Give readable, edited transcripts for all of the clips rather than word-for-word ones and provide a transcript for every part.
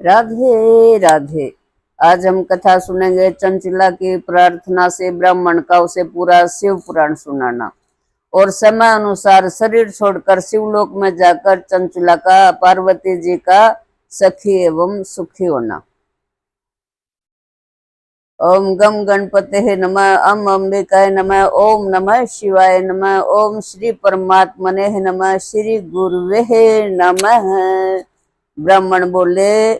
राधे राधे। आज हम कथा सुनेंगे चंचला की प्रार्थना से ब्राह्मण का उसे पूरा शिव पुराण सुनाना और समय अनुसार शरीर छोड़कर शिवलोक में जाकर चंचला का पार्वती जी का सखी एवं सुखी होना। ओम गम गणपते नमः, अम अंबिकाय नमः, ओम नमः शिवाय नमः, ओम श्री परमात्मने नमः, श्री गुरुवे नमः। ब्राह्मण बोले,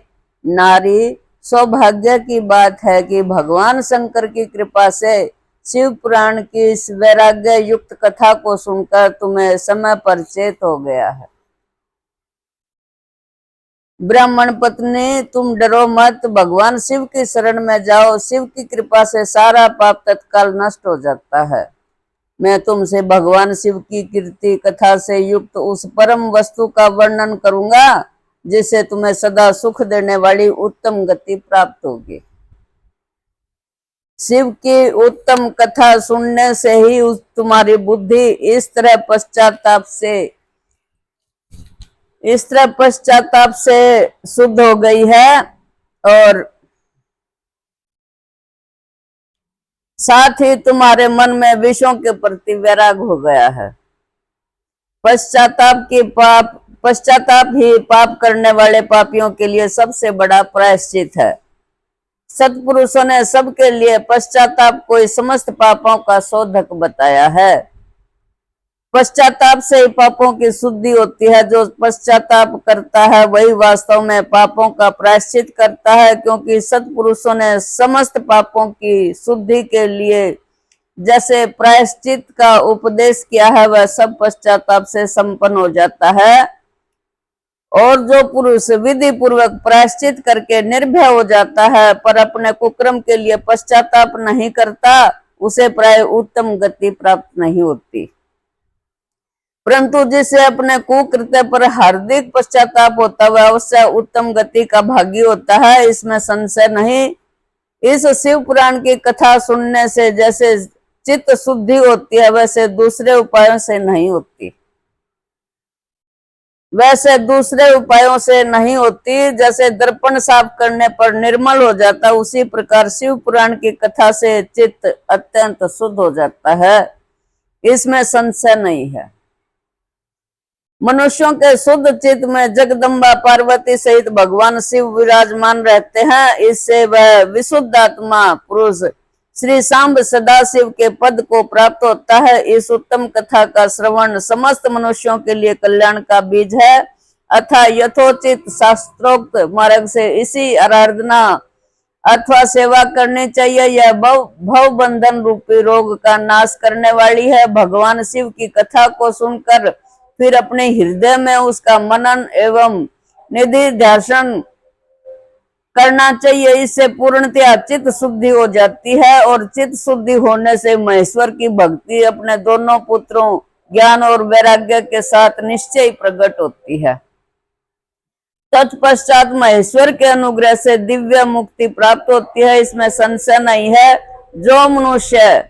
नारी, सौभाग्य की बात है कि भगवान शंकर की कृपा से शिव पुराण की इस वैराग्य युक्त कथा को सुनकर तुम्हें समय पर चेत हो गया है। ब्राह्मण पत्नी, तुम डरो मत, भगवान शिव की शरण में जाओ। शिव की कृपा से सारा पाप तत्काल नष्ट हो जाता है। मैं तुमसे भगवान शिव की कीर्ति कथा से युक्त उस परम वस्तु का वर्णन करूंगा जिससे तुम्हें सदा सुख देने वाली उत्तम गति प्राप्त होगी। शिव की उत्तम कथा सुनने से ही तुम्हारी बुद्धि इस तरह पश्चाताप से शुद्ध हो गई है और साथ ही तुम्हारे मन में विषयों के प्रति वैराग हो गया है। पश्चाताप ही पाप करने वाले पापियों के लिए सबसे बड़ा प्रायश्चित है। सत्पुरुषों ने सबके लिए पश्चाताप को समस्त पापों का शोधक बताया है। पश्चाताप से ही पापों की शुद्धि होती है। जो पश्चाताप करता है वही वास्तव में पापों का प्रायश्चित करता है, क्योंकि सत्पुरुषों ने समस्त पापों की शुद्धि के लिए जैसे प्रायश्चित का उपदेश किया है वह सब पश्चाताप से संपन्न हो जाता है। और जो पुरुष विधि पूर्वक प्रायश्चित करके निर्भय हो जाता है पर अपने कुकर्म के लिए पश्चाताप नहीं करता, उसे प्राय उत्तम गति प्राप्त नहीं होती। परंतु जिसे अपने कुकृत्य पर हार्दिक पश्चाताप होता वह अवश्य उत्तम गति का भागी होता है, इसमें संशय नहीं। इस शिव पुराण की कथा सुनने से जैसे चित्त शुद्धि होती है वैसे दूसरे उपायों से नहीं होती। जैसे दर्पण साफ करने पर निर्मल हो जाता, उसी प्रकार शिव पुराण की कथा से चित्त अत्यंत शुद्ध हो जाता है, इसमें संशय नहीं है। मनुष्यों के शुद्ध चित्त में जगदम्बा पार्वती सहित भगवान शिव विराजमान रहते हैं। इससे वह विशुद्ध आत्मा पुरुष श्री सांब सदाशिव के पद को प्राप्त होता है। इस उत्तम कथा का श्रवण समस्त मनुष्यों के लिए कल्याण का बीज है, अतः यथोचित शास्त्रोक्त मार्ग से इसी आराधना अथवा सेवा करनी चाहिए। यह भव बंधन रूपी रोग का नाश करने वाली है। भगवान शिव की कथा को सुनकर फिर अपने हृदय में उसका मनन एवं निधि ध्यान करना चाहिए। इससे पूर्णतया चित्त शुद्धि हो जाती है और चित्त शुद्धि होने से महेश्वर की भक्ति अपने दोनों पुत्रों ज्ञान और वैराग्य के साथ निश्चय प्रकट होती है। तत्पश्चात महेश्वर के अनुग्रह से दिव्य मुक्ति प्राप्त होती है, इसमें संशय नहीं है। जो मनुष्य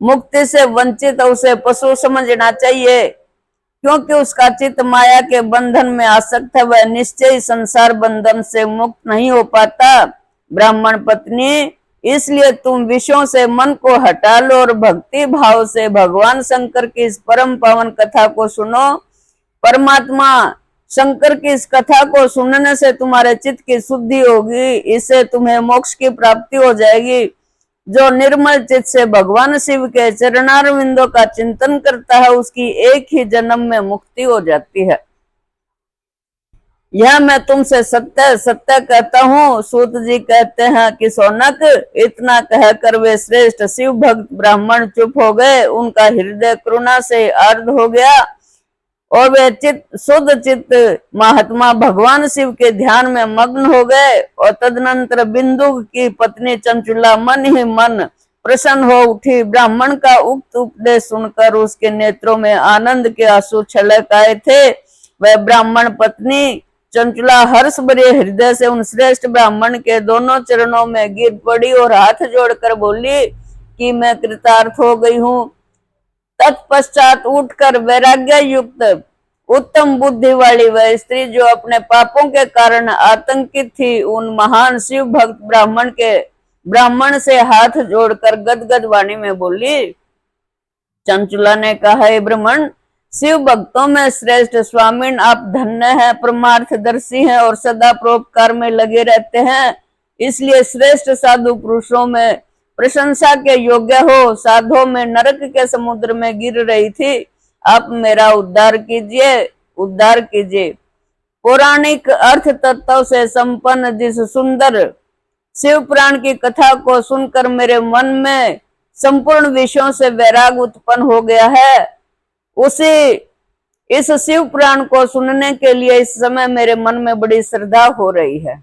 मुक्ति से वंचित है उसे पशु समझना चाहिए, क्योंकि उसका चित्त माया के बंधन में आसक्त है, वह निश्चय संसार बंधन से मुक्त नहीं हो पाता। ब्राह्मण पत्नी, इसलिए तुम विषयों से मन को हटा लो और भक्ति भाव से भगवान शंकर की इस परम पावन कथा को सुनो। परमात्मा शंकर की इस कथा को सुनने से तुम्हारे चित्त की शुद्धि होगी, इससे तुम्हें मोक्ष की प्राप्ति हो जाएगी। जो निर्मल चित्त से भगवान शिव के चरणारविंदों का चिंतन करता है उसकी एक ही जन्म में मुक्ति हो जाती है। यह मैं तुमसे सत्य सत्य कहता हूँ। सूत जी कहते हैं कि सौनक, इतना कहकर वे श्रेष्ठ शिव भक्त ब्राह्मण चुप हो गए। उनका हृदय करुणा से आर्द्र हो गया और वे शुद्ध चित्त महात्मा भगवान शिव के ध्यान में मग्न हो गए। और तदनंतर बिंदु की पत्नी चंचुला मन ही मन प्रसन्न हो उठी। ब्राह्मण का उक्त उपदेश सुनकर उसके नेत्रों में आनंद के आंसू छलक आए थे। वह ब्राह्मण पत्नी चंचुला हर्ष भरे हृदय से उन श्रेष्ठ ब्राह्मण के दोनों चरणों में गिर पड़ी और हाथ जोड़कर बोली कि मैं कृतार्थ हो गई हूँ। तत्पश्चात उठकर वैराग्य युक्त उत्तम बुद्धि वाली वह स्त्री जो अपने पापों के कारण आतंकित थी, उन महान शिव भक्त ब्राह्मण से हाथ जोड़कर गदगद वाणी में बोली। चंचुला ने कहा, हे ब्राह्मण, शिव भक्तों में श्रेष्ठ स्वामीन, आप धन्य हैं, परमार्थदर्शी हैं और सदा परोपकार में लगे रहते हैं, इसलिए श्रेष्ठ साधु पुरुषों में प्रशंसा के योग्य हो। साधुओं में नरक के समुद्र में गिर रही थी, आप मेरा उद्धार कीजिए। पौराणिक अर्थ तत्व से संपन्न जिस सुंदर शिव पुराण की कथा को सुनकर मेरे मन में संपूर्ण विषयों से वैराग उत्पन्न हो गया है। इस शिव पुराण को सुनने के लिए इस समय मेरे मन में बड़ी श्रद्धा हो रही है।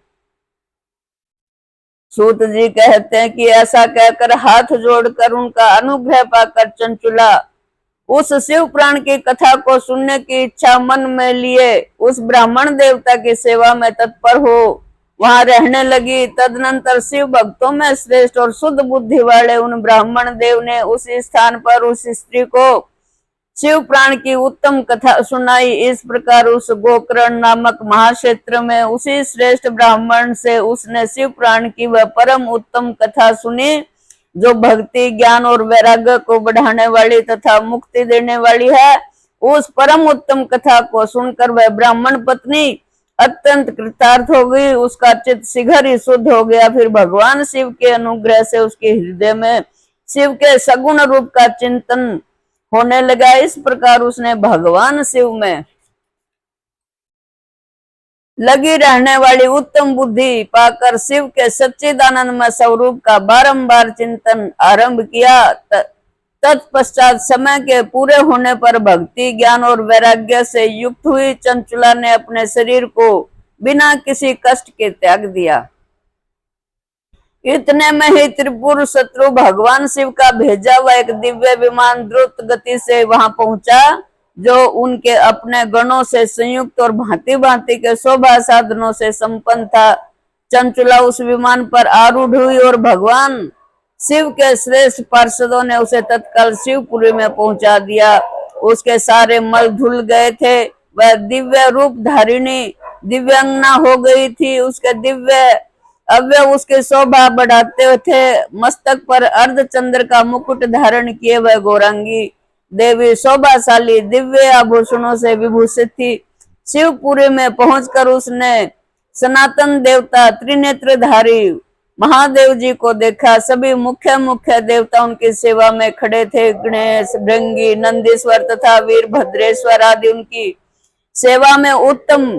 सूत जी कहते हैं कि ऐसा कहकर हाथ जोड़कर उनका अनुग्रह पाकर चंचुला उस शिव पुराण की कथा को सुनने की इच्छा मन में लिए उस ब्राह्मण देवता की सेवा में तत्पर हो वहां रहने लगी। तदनंतर शिव भक्तों में श्रेष्ठ और शुद्ध बुद्धि वाले उन ब्राह्मण देव ने उस स्थान पर उस स्त्री को शिव पुराण की उत्तम कथा सुनाई। इस प्रकार उस गोकर्ण नामक महाक्षेत्र में उसी श्रेष्ठ ब्राह्मण से उसने शिव पुराण की वह परम उत्तम कथा सुनी, जो भक्ति, ज्ञान और वैराग्य को बढ़ाने वाली तथा मुक्ति देने वाली है। उस परम उत्तम कथा को सुनकर वह ब्राह्मण पत्नी अत्यंत कृतार्थ हो गई, उसका चित्त शीघ्र ही शुद्ध हो गया। फिर भगवान शिव के अनुग्रह से उसके हृदय में शिव के सगुण रूप का चिंतन होने लगा। इस प्रकार उसने भगवान शिव में लगी रहने वाली उत्तम बुद्धि पाकर शिव के सच्चिदानंदमय स्वरूप का बारंबार चिंतन आरंभ किया। तत्पश्चात समय के पूरे होने पर भक्ति, ज्ञान और वैराग्य से युक्त हुई चंचुला ने अपने शरीर को बिना किसी कष्ट के त्याग दिया। इतने में ही त्रिपुर शत्रु भगवान शिव का भेजा हुआ एक दिव्य विमान द्रुत गति से वहां पहुंचा, जो उनके अपने गणों से संयुक्त और भांति भांति के शोभा साधनों से संपन्न था। चंचुला उस विमान पर आरूढ़ हुई और भगवान शिव के श्रेष्ठ पार्षदों ने उसे तत्काल शिवपुरी में पहुंचा दिया। उसके सारे मल धुल गए थे, वह दिव्य रूप धारिणी दिव्यांगना हो गई थी। उसके दिव्य अवयव उसकी शोभा बढ़ाते थे। मस्तक पर अर्धचंद्र का मुकुट धारण किए वह गौरांगी देवी शोभाशाली दिव्य आभूषणों से विभूषित थी। शिवपुरी में पहुंचकर उसने सनातन देवता त्रिनेत्रधारी महादेव जी को देखा। सभी मुख्य देवता उनकी सेवा में खड़े थे। गणेश, भृंगी, नंदीश्वर तथा वीरभद्रेश्वर आदि उनकी सेवा में उत्तम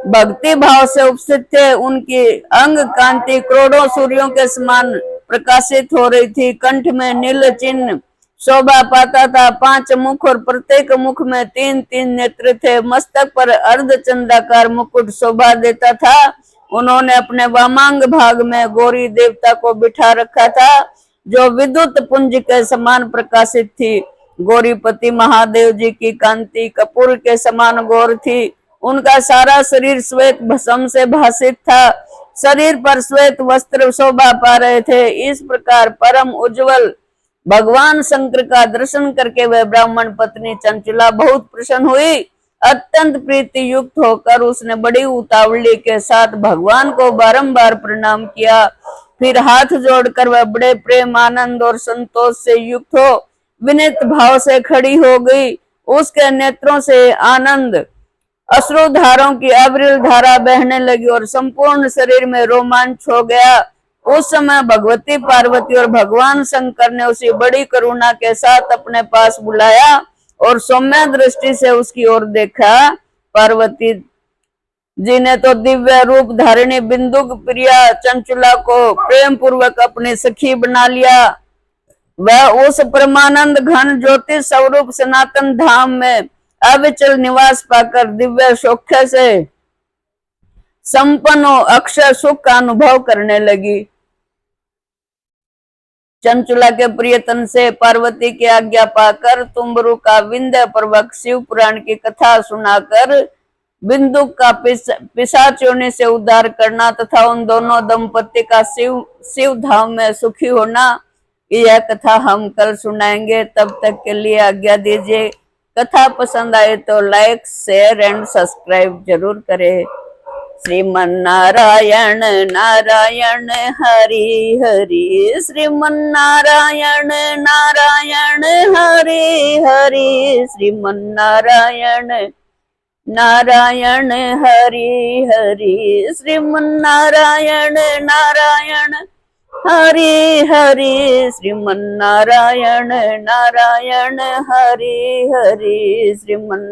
भक्ति भाव से उपस्थित थे। उनकी अंग कांति करोड़ों सूर्यों के समान प्रकाशित हो रही थी। कंठ में नील चिन्ह शोभा पाता था। 5 मुख और प्रत्येक मुख में 3-3 नेत्र थे। मस्तक पर अर्धचंद्राकार मुकुट शोभा देता था। उन्होंने अपने वामांग भाग में गौरी देवता को बिठा रखा था, जो विद्युत पुंज के समान प्रकाशित थी। गौरीपति महादेव जी की कांति कपूर के समान गौर थी। उनका सारा शरीर श्वेत भस्म से भासित था। शरीर पर श्वेत वस्त्र शोभा पा रहे थे। इस प्रकार परम उज्जवल भगवान शंकर का दर्शन करके वह ब्राह्मण पत्नी चंचुला बहुत प्रसन्न हुई। अत्यंत प्रीति युक्त होकर उसने बड़ी उतावली के साथ भगवान को बारंबार प्रणाम किया। फिर हाथ जोड़कर वह बड़े प्रेम, आनंद और संतोष से युक्त हो विनीत भाव से खड़ी हो गई। उसके नेत्रों से आनंद अश्रुधारों की अविरल धारा बहने लगी और संपूर्ण शरीर में रोमांच हो गया। उस समय भगवती पार्वती और भगवान शंकर ने उसे बड़ी करुणा के साथ अपने पास बुलाया और सौम्य दृष्टि से उसकी ओर देखा। पार्वती जी ने तो दिव्य रूप धारिणी बिंदुक प्रिया चंचुला को प्रेम पूर्वक अपनी सखी बना लिया। वह उस परमानंद घन ज्योति स्वरूप सनातन धाम में अविचल निवास पाकर दिव्य सौख्य से संपन्न अक्षय सुख का अनुभव करने लगी। चंचुला के प्रियतन से पार्वती की आज्ञा पाकर तुम्बरु का विंध्य पर्वत शिव पुराण की कथा सुनाकर बिंदुक का पिशाचों से उद्धार करना तथा उन दोनों दंपति का शिव धाम में सुखी होना, यह कथा हम कल सुनाएंगे। तब तक के लिए आज्ञा दीजिए। कथा पसंद आए तो लाइक शेयर एंड सब्सक्राइब जरूर करें। श्रीमन नारायण नारायण हरि हरि, श्रीमन नारायण नारायण हरि हरि, श्रीमन नारायण नारायण हरि हरि, श्रीमन नारायण नारायण हरि हरि, श्रीमन नारायण नारायण हरि हरि, श्रीमन